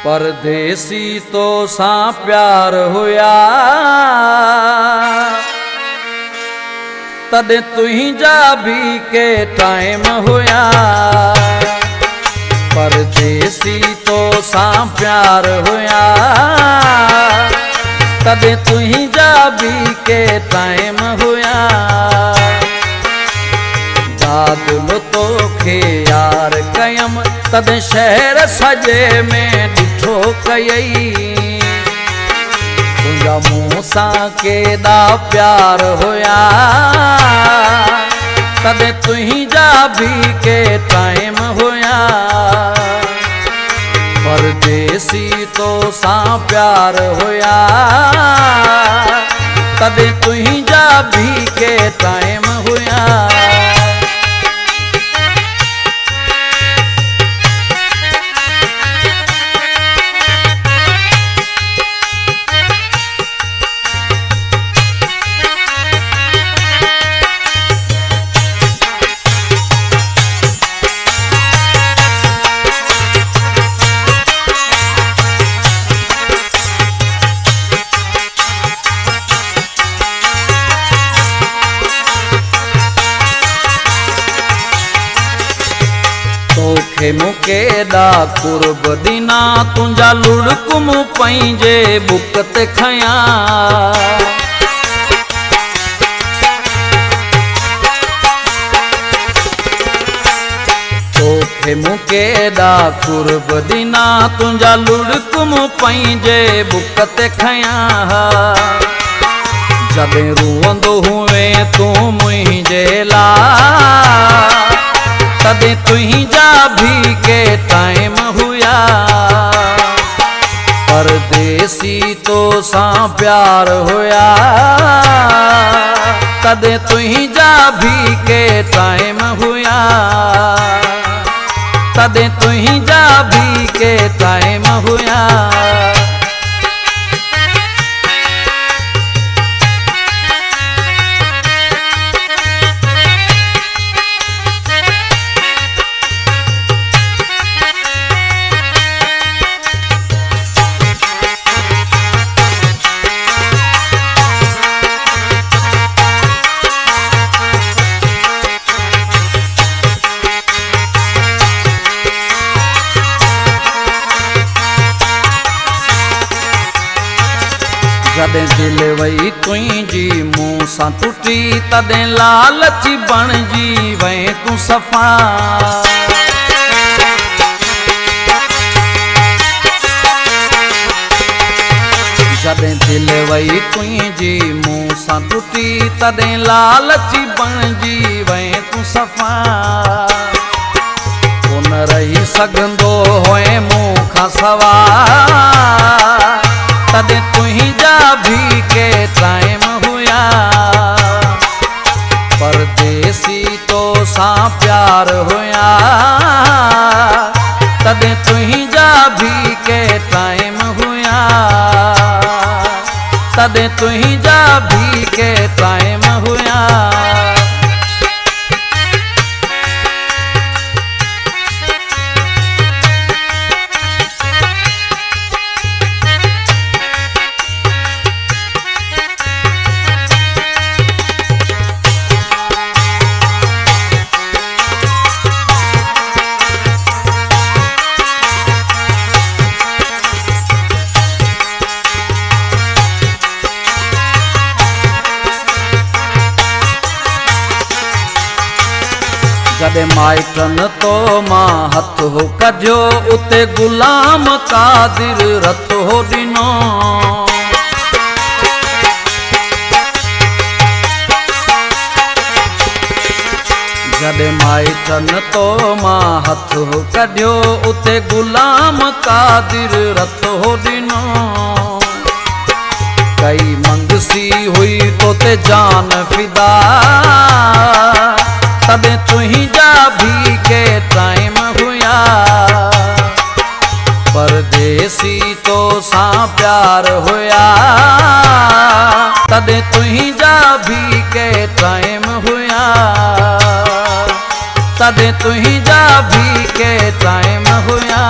परदेसी तो सा प्यार होया तदे तुही जा भी के टाइम होया। परदेसी तो सा प्यार होया तदे तुही जा भी के टाइम होया। दादलो तो खे यार कयम तद शहर सजे में डिठो कयई। तुझा मूसा के दा प्यार होया तद तुही जा भी के टाइम होया। परदेसी तो सा प्यार होया तद तुही जा भी के टाइम होया। तोखे मुके दा कुर्ब दिना तुंजा लुड़कुम पंहिंजे बुक ते खया। तोखे मुके दा कुर्ब दिना तुंजा लुड़कुम पंहिंजे बुक ते खया। जॾहिं रुअंदो हुए तूं मुंहिंजे लाइ तदे तुही जा भी के टाइम हुया। परदेसी तो सा प्यार होया तदे तुही जा भी के टाइम हुया। तदे तुही जा भी के टाइम हुया। जॾहिं दिल वई तुंहिंजी मूं सां टुटी तॾहिं लालची बणिजी वई तूं सफ़ा। जॾहिं दिल वई तुंहिंजी मूं सां टुटी तॾहिं लालची बणिजी वई तूं सफ़ा। कोन रही सघंदो हुए मूं खां सवाइ तदे तुही जा भी के टाइम हुया। परदेसी तो सा प्यार होया तदे तुही जा भी के टाइम हुया। तदे तुही जा भी के टाइम हुया। जॾहिं माइटनि तो मां हथ हो कढियो उते गुलाम कादिर रत हो ॾिनो। जॾहिं माइटनि तो मां हथ हो कढियो उते गुलाम कादिर रत हो ॾिनो। कई मंगसी हुई तो ते जान फिदा तदे तुही जा भी के टाइम हुया। परदेसी तो सा प्यार होया तदे तुही जा भी के टाइम हुया। तदे तुही जा भी के टाइम हुया।